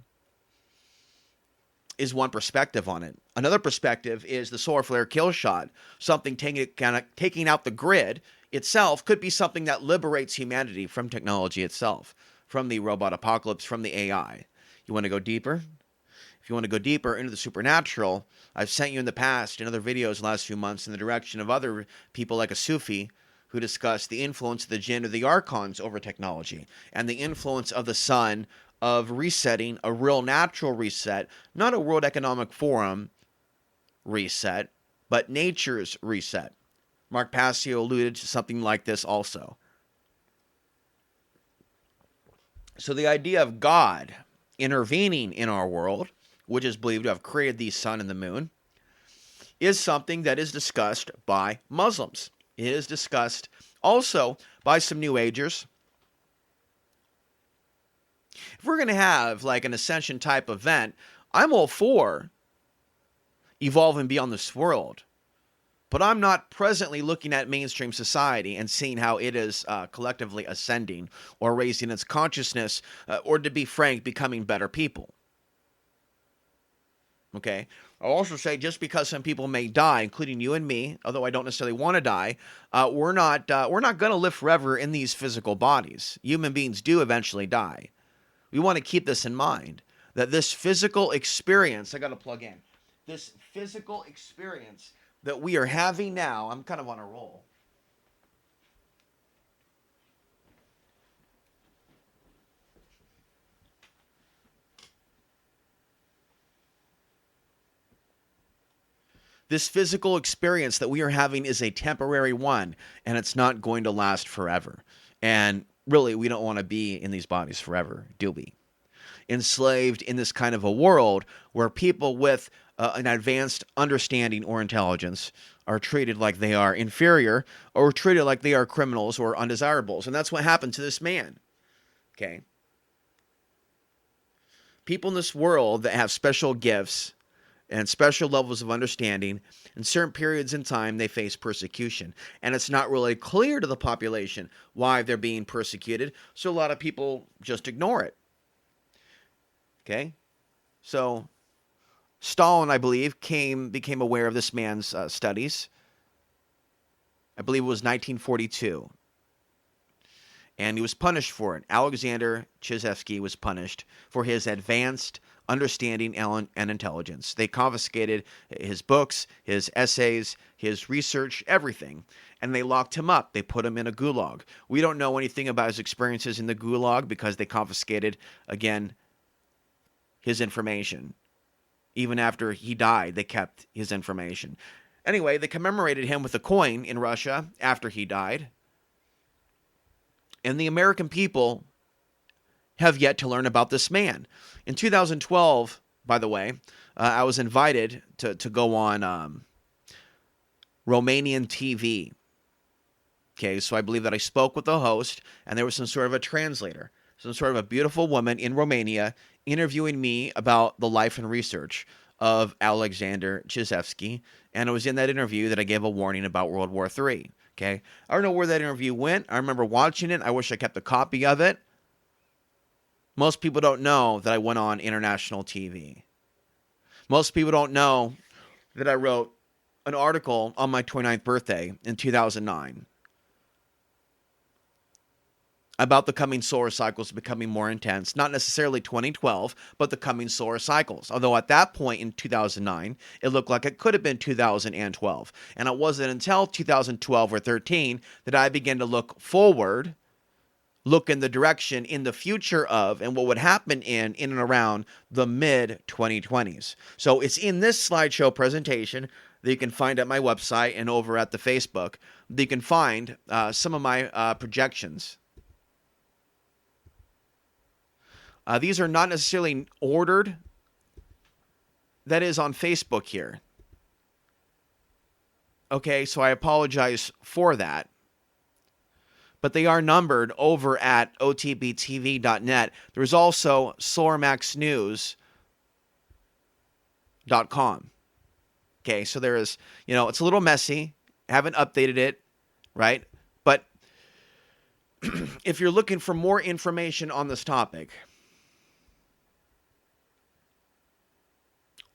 is one perspective on it. Another perspective is the solar flare kill shot, something taking out the grid itself could be something that liberates humanity from technology itself, from the robot apocalypse, from the AI. You want to go deeper? If you want to go deeper into the supernatural, I've sent you in the past in other videos the last few months in the direction of other people like a Sufi who discuss the influence of the jinn or the archons over technology and the influence of the sun of resetting a real natural reset, not a World Economic Forum reset, but nature's reset. Mark Passio alluded to something like this also. So the idea of God intervening in our world, which is believed to have created the sun and the moon, is something that is discussed by Muslims. It is discussed also by some New Agers. If we're going to have like an ascension type event, I'm all for evolving beyond this world. But I'm not presently looking at mainstream society and seeing how it is collectively ascending or raising its consciousness or, to be frank, becoming better people. Okay. I'll also say just because some people may die, including you and me, although I don't necessarily want to die, we're not going to live forever in these physical bodies. Human beings do eventually die. We want to keep this in mind, that this physical experience, I got to plug in, this physical experience that we are having now, I'm kind of on a roll. This physical experience that we are having is a temporary one, and it's not going to last forever. And really, we don't want to be in these bodies forever, do we? Enslaved in this kind of a world where people with an advanced understanding or intelligence are treated like they are inferior or treated like they are criminals or undesirables. And that's what happened to this man. Okay? People in this world that have special gifts and special levels of understanding, in certain periods in time, they face persecution. And it's not really clear to the population why they're being persecuted, so a lot of people just ignore it. Okay? So Stalin, I believe, became aware of this man's studies. I believe it was 1942. And he was punished for it. Alexander Chizevsky was punished for his advanced understanding and intelligence. They confiscated his books, his essays, his research, everything. And they locked him up. They put him in a gulag. We don't know anything about his experiences in the gulag because they confiscated, again, his information. Even after he died, they kept his information. Anyway, they commemorated him with a coin in Russia after he died. And the American people have yet to learn about this man. In 2012, by the way, I was invited to go on Romanian TV. Okay, so I believe that I spoke with the host, and there was some sort of a translator, some sort of a beautiful woman in Romania interviewing me about the life and research of Alexander Chizevsky, and it was in that interview that I gave a warning about World War III. Okay, I don't know where that interview went. I remember watching it. I wish I kept a copy of it. Most people don't know that I went on international TV. Most people don't know that I wrote an article on my 29th birthday in 2009 about the coming solar cycles becoming more intense, not necessarily 2012, but the coming solar cycles. Although at that point in 2009, it looked like it could have been 2012. And it wasn't until 2012 or 13 that I began to look forward, look in the direction in the future of, and what would happen in and around the mid-2020s. So it's in this slideshow presentation that you can find at my website and over at the Facebook that you can find some of my projections. These are not necessarily ordered. That is on Facebook here. Okay, so I apologize for that. But they are numbered over at otbtv.net. There's also solarmaxnews.com. Okay, so there is, it's a little messy. Haven't updated it, right? But if you're looking for more information on this topic,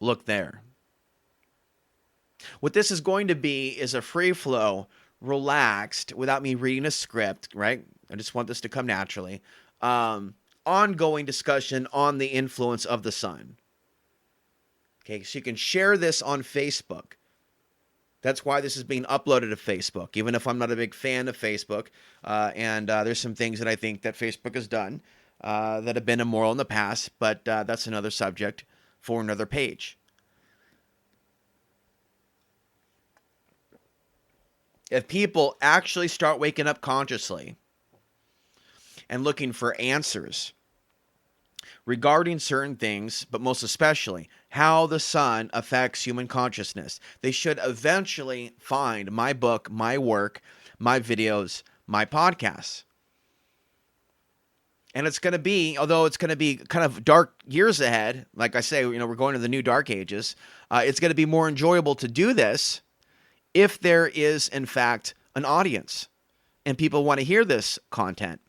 look there. What this is going to be is a free flow, relaxed, without me reading a script, right? I just want this to come naturally. Ongoing discussion on the influence of the sun. Okay, so you can share this on Facebook. That's why this is being uploaded to Facebook, even if I'm not a big fan of Facebook. And there's some things that I think that Facebook has done that have been immoral in the past, but that's another subject for another page. If people actually start waking up consciously and looking for answers regarding certain things, but most especially how the sun affects human consciousness, they should eventually find my book, my work, my videos, my podcasts. And it's going to be, although it's going to be kind of dark years ahead, like I say, we're going to the new dark ages, it's going to be more enjoyable to do this if there is, in fact, an audience and people want to hear this content.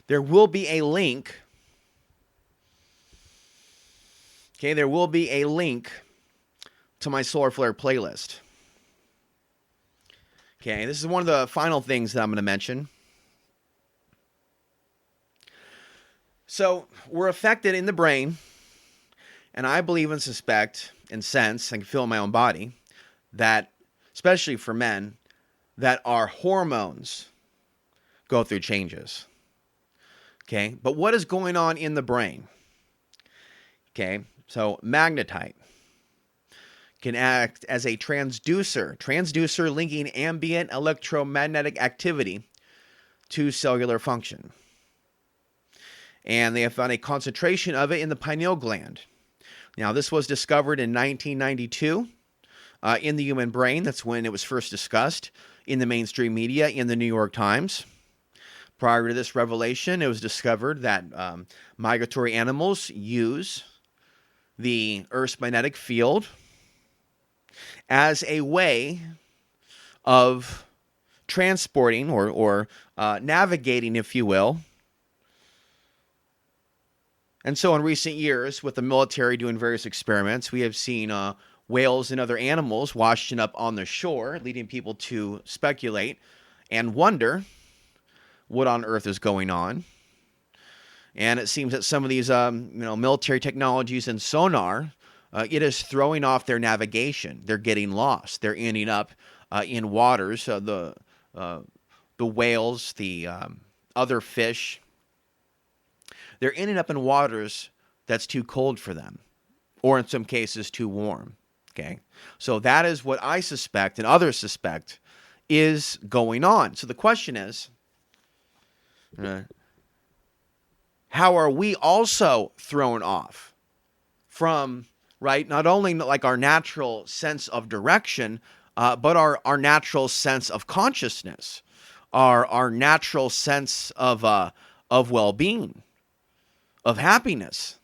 There will be a link Okay, there will be a link to my solar flare playlist. Okay, this is one of the final things that I'm going to mention. So, we're affected in the brain, and I believe and suspect and sense, I can feel in my own body, that, especially for men, that our hormones go through changes. Okay, but what is going on in the brain? Okay, so magnetite can act as a transducer linking ambient electromagnetic activity to cellular function. And they have found a concentration of it in the pineal gland. Now, this was discovered in 1992 in the human brain. That's when it was first discussed in the mainstream media, in the New York Times. Prior to this revelation, it was discovered that migratory animals use the Earth's magnetic field as a way of transporting or navigating, if you will. And so in recent years, with the military doing various experiments, we have seen whales and other animals washing up on the shore, leading people to speculate and wonder what on earth is going on. And it seems that some of these military technologies and sonar, it is throwing off their navigation. They're getting lost. They're ending up in waters. The whales, the other fish, they're ending up in waters that's too cold for them, or in some cases too warm. Okay, so that is what I suspect and others suspect is going on. So the question is, how are we also thrown off from, right, not only like our natural sense of direction, but our natural sense of consciousness, our natural sense of well-being, of happiness,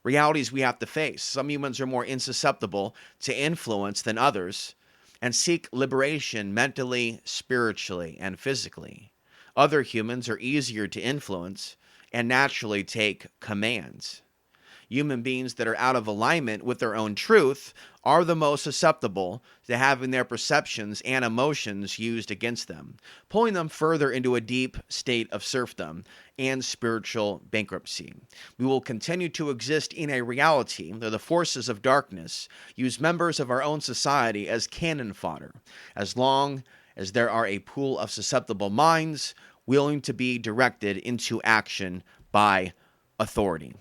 realities we have to face. Some humans are more insusceptible to influence than others and seek liberation mentally, spiritually, and physically. Other humans are easier to influence and naturally take commands. Human beings that are out of alignment with their own truth are the most susceptible to having their perceptions and emotions used against them, pulling them further into a deep state of serfdom and spiritual bankruptcy. We will continue to exist in a reality where the forces of darkness use members of our own society as cannon fodder, as long as there are a pool of susceptible minds willing to be directed into action by authority.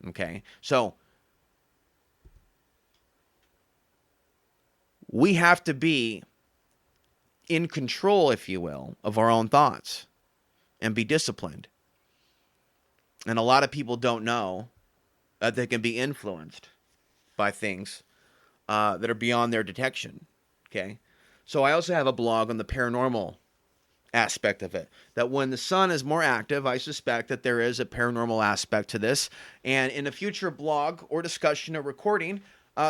Okay, so we have to be in control, if you will, of our own thoughts and be disciplined. And a lot of people don't know that they can be influenced by things that are beyond their detection. Okay, so I also have a blog on the paranormal aspect of it, that when the sun is more active, I suspect that there is a paranormal aspect to this. And in a future blog or discussion or recording,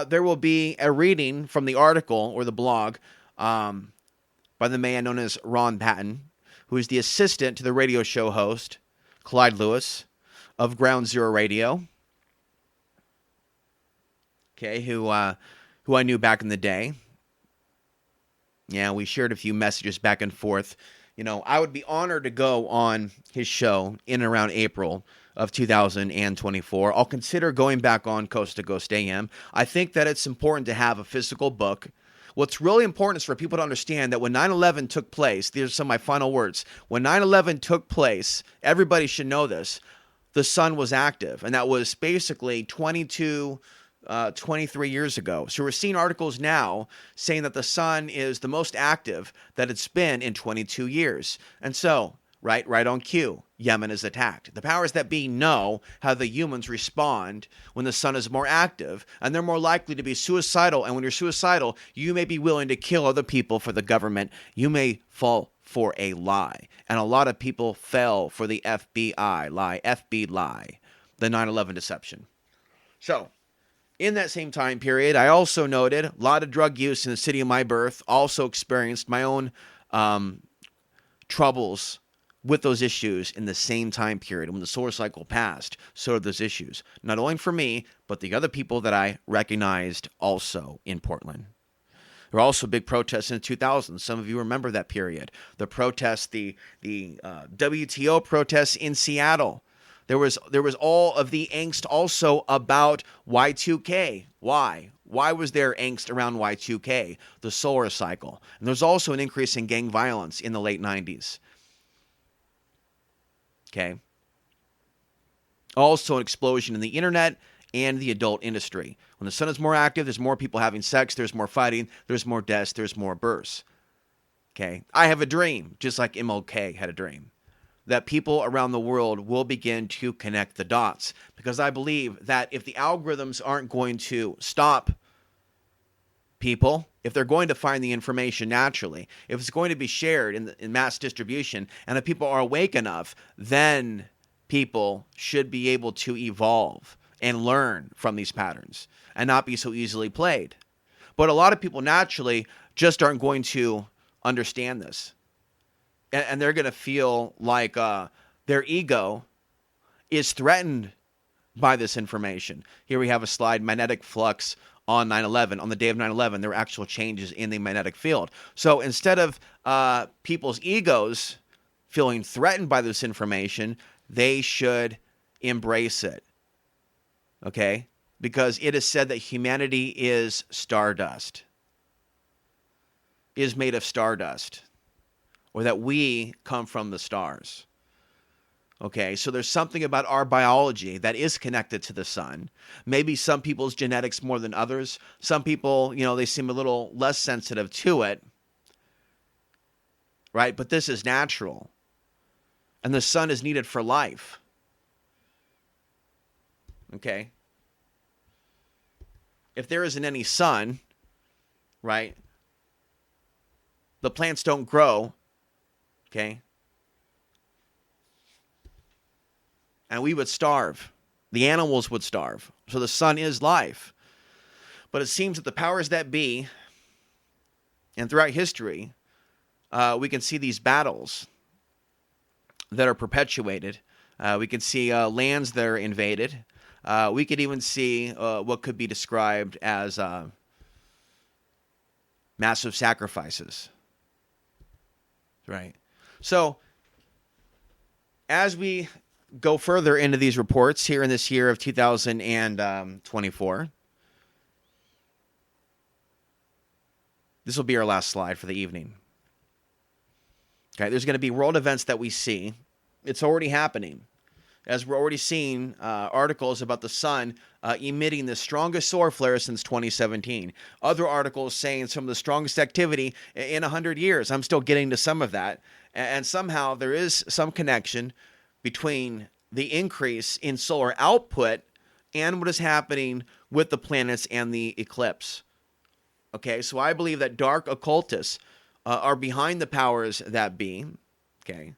there will be a reading from the article or the blog by the man known as Ron Patton, who is the assistant to the radio show host Clyde Lewis of Ground Zero Radio. Okay, who I knew back in the day. Yeah, we shared a few messages back and forth. You know, I would be honored to go on his show in and around April of 2024. I'll consider going back on Coast to Coast AM. I think that it's important to have a physical book. What's really important is for people to understand that when 9/11 took place, these are some of my final words. When 9/11 took place, everybody should know this, the sun was active. And that was basically 23 years ago. So we're seeing articles now saying that the sun is the most active that it's been in 22 years. And so, right on cue, Yemen is attacked. The powers that be know how the humans respond when the sun is more active, and they're more likely to be suicidal. And when you're suicidal, you may be willing to kill other people for the government. You may fall for a lie. And a lot of people fell for the FBI lie, FB lie, the 9/11 deception. So, in that same time period, I also noted a lot of drug use in the city of my birth, also experienced my own troubles with those issues in the same time period. When the solar cycle passed, so did those issues. Not only for me, but the other people that I recognized also in Portland. There were also big protests in the 2000s. Some of you remember that period. The protests, the WTO protests in Seattle. There was all of the angst also about Y2K. Why? Why was there angst around Y2K, the solar cycle? And there's also an increase in gang violence in the late 90s. Okay. Also an explosion in the internet and the adult industry. When the sun is more active, there's more people having sex, there's more fighting, there's more deaths, there's more births. Okay. I have a dream, just like MLK had a dream, that people around the world will begin to connect the dots. Because I believe that if the algorithms aren't going to stop people, if they're going to find the information naturally, if it's going to be shared in mass distribution, and if people are awake enough, then people should be able to evolve and learn from these patterns and not be so easily played. But a lot of people naturally just aren't going to understand this. And they're going to feel like their ego is threatened by this information. Here we have a slide, magnetic flux on 9/11. On the day of 9/11, there were actual changes in the magnetic field. So instead of people's egos feeling threatened by this information, they should embrace it. Okay? Because it is said that humanity is stardust, is made of stardust, or that we come from the stars. Okay, so there's something about our biology that is connected to the sun. Maybe some people's genetics more than others. Some people, they seem a little less sensitive to it. Right? But this is natural. And the sun is needed for life. Okay? If there isn't any sun, right, the plants don't grow. Okay? And we would starve. The animals would starve. So the sun is life. But it seems that the powers that be, and throughout history, we can see these battles that are perpetuated. We can see lands that are invaded. We could even see what could be described as massive sacrifices. Right. So, as we go further into these reports here in this year of 2024, this will be our last slide for the evening. Okay, there's going to be world events that we see. It's already happening. As we're already seeing articles about the sun emitting the strongest solar flare since 2017. Other articles saying some of the strongest activity in 100 years. I'm still getting to some of that. And somehow there is some connection between the increase in solar output and what is happening with the planets and the eclipse. Okay, so I believe that dark occultists are behind the powers that be. Okay.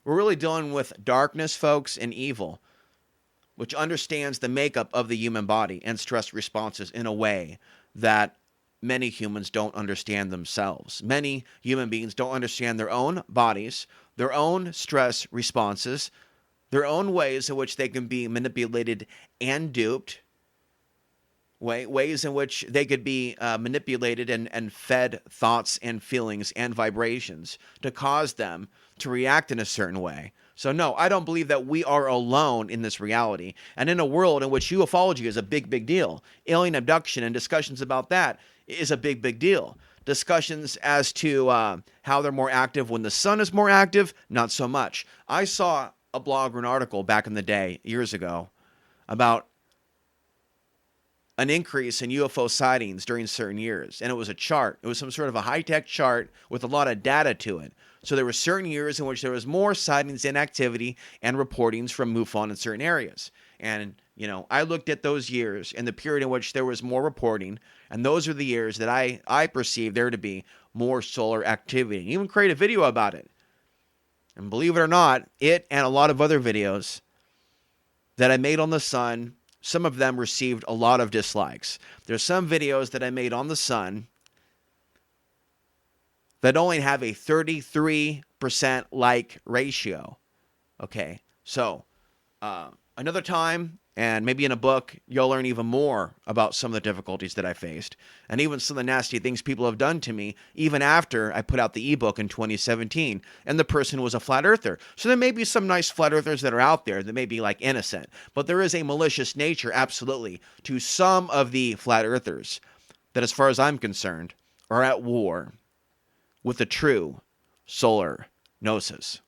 We're really dealing with darkness, folks, and evil, which understands the makeup of the human body and stress responses in a way that many humans don't understand themselves. Many human beings don't understand their own bodies, their own stress responses, their own ways in which they can be manipulated and duped, ways in which they could be manipulated and fed thoughts and feelings and vibrations to cause them to react in a certain way. So no, I don't believe that we are alone in this reality. And in a world in which ufology is a big, big deal, alien abduction and discussions about that is a big, big deal. Discussions as to how they're more active when the sun is more active, not so much. I saw a blog or an article back in the day, years ago, about an increase in UFO sightings during certain years. And it was a chart. It was some sort of a high-tech chart with a lot of data to it. So there were certain years in which there was more sightings and activity and reportings from MUFON in certain areas. And, I looked at those years and the period in which there was more reporting, and those are the years that I perceived there to be more solar activity. And even create a video about it. And believe it or not, it and a lot of other videos that I made on the sun, some of them received a lot of dislikes. There's some videos that I made on the sun that only have a 33% like ratio. Okay, so another time, and maybe in a book, you'll learn even more about some of the difficulties that I faced, and even some of the nasty things people have done to me, even after I put out the ebook in 2017, and the person was a flat earther. So there may be some nice flat earthers that are out there that may be like innocent, but there is a malicious nature, absolutely, to some of the flat earthers that, as far as I'm concerned, are at war with the true solar gnosis.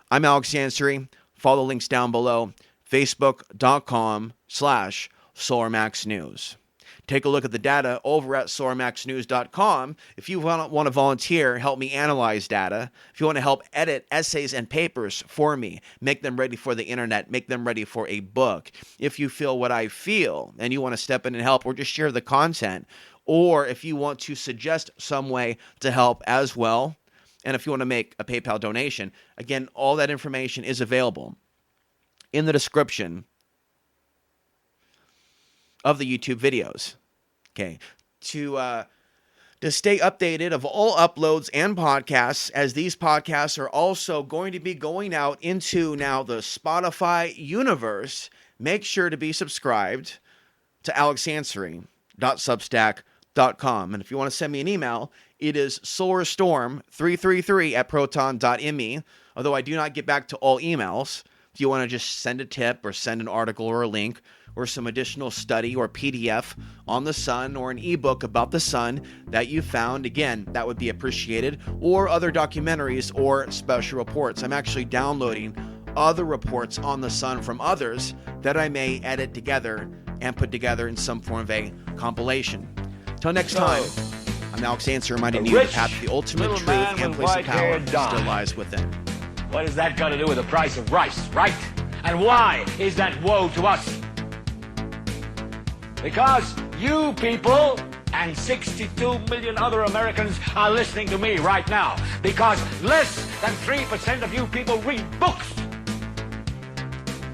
I'm Alex Ansary. Follow the links down below. Facebook.com/SolarMaxNews. Take a look at the data over at SolarMaxNews.com. If you want to volunteer, help me analyze data. If you want to help edit essays and papers for me, make them ready for the internet, make them ready for a book. If you feel what I feel and you want to step in and help or just share the content, or if you want to suggest some way to help as well, and if you want to make a PayPal donation, again, all that information is available in the description of the YouTube videos. Okay, to stay updated of all uploads and podcasts, as these podcasts are also going to be going out into now the Spotify universe, make sure to be subscribed to alexansary.substack.com. And if you want to send me an email, it is solarstorm333@proton.me. Although I do not get back to all emails, if you want to just send a tip or send an article or a link or some additional study or PDF on the sun or an ebook about the sun that you found, again, that would be appreciated, or other documentaries or special reports. I'm actually downloading other reports on the sun from others that I may edit together and put together in some form of a compilation. Till next time, I'm Alex Ansary, reminding you the path to the ultimate truth and place of power still lies within. What has that got to do with the price of rice, right? And why is that woe to us? Because you people and 62 million other Americans are listening to me right now. Because less than 3% of you people read books.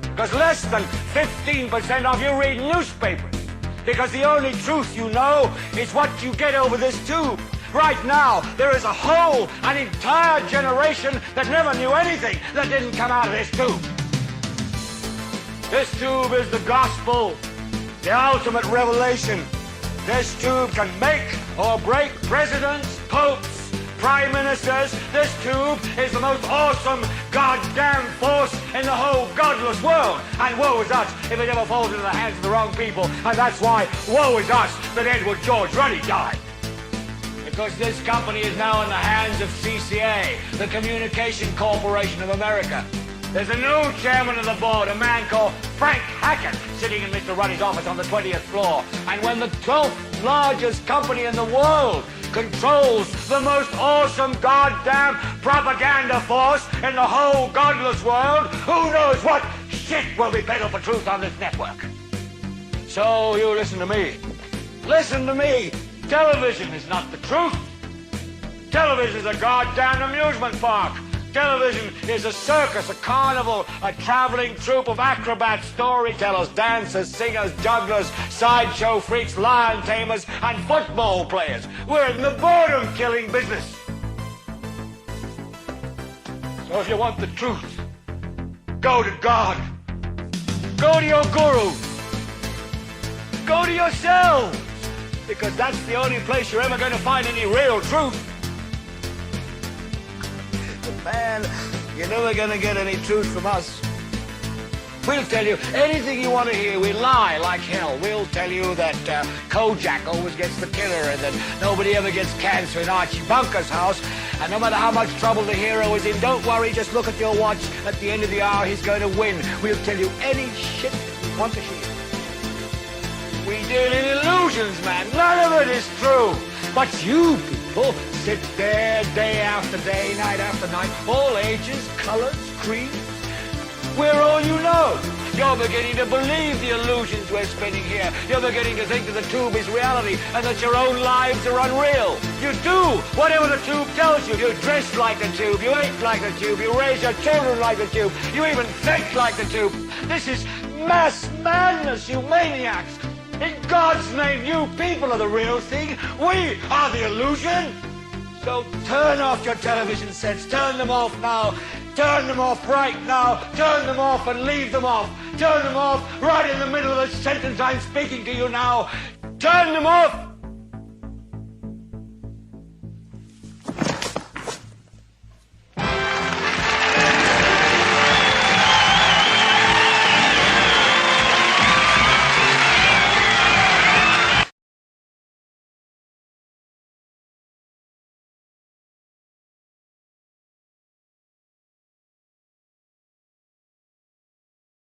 Because less than 15% of you read newspapers. Because the only truth you know is what you get over this tube. Right now, there is an entire generation that never knew anything that didn't come out of this tube. This tube is the gospel, the ultimate revelation. This tube can make or break presidents, popes, prime ministers. This tube is the most awesome goddamn force in the whole godless world. And woe is us if it ever falls into the hands of the wrong people. And that's why woe is us that Edward George Ruddy died. Because this company is now in the hands of CCA, the Communication Corporation of America. There's a new chairman of the board, a man called Frank Hackett, sitting in Mr. Ruddy's office on the 20th floor. And when the 12th largest company in the world controls the most awesome goddamn propaganda force in the whole godless world, who knows what shit will be peddled for truth on this network. So you listen to me. Listen to me. Television is not the truth. Television is a goddamn amusement park. Television is a circus, a carnival, a traveling troupe of acrobats, storytellers, dancers, singers, jugglers, sideshow freaks, lion tamers, and football players. We're in the boredom-killing business. So if you want the truth, go to God. Go to your guru. Go to yourselves. Because that's the only place you're ever going to find any real truth. But man, you're never going to get any truth from us. We'll tell you anything you want to hear. We lie like hell. We'll tell you that Kojak always gets the killer and that nobody ever gets cancer in Archie Bunker's house. And no matter how much trouble the hero is in, don't worry, just look at your watch. At the end of the hour, he's going to win. We'll tell you any shit you want to hear. We deal in illusions, man. None of it is true. But you people sit there day after day, night after night, all ages, colors, creeds. We're all you know. You're beginning to believe the illusions we're spinning here. You're beginning to think that the tube is reality and that your own lives are unreal. You do whatever the tube tells you. You dress like the tube. You eat like the tube. You raise your children like the tube. You even think like the tube. This is mass madness, you maniacs. In God's name, you people are the real thing. We are the illusion. So turn off your television sets. Turn them off now. Turn them off right now. Turn them off and leave them off. Turn them off right in the middle of the sentence I'm speaking to you now. Turn them off.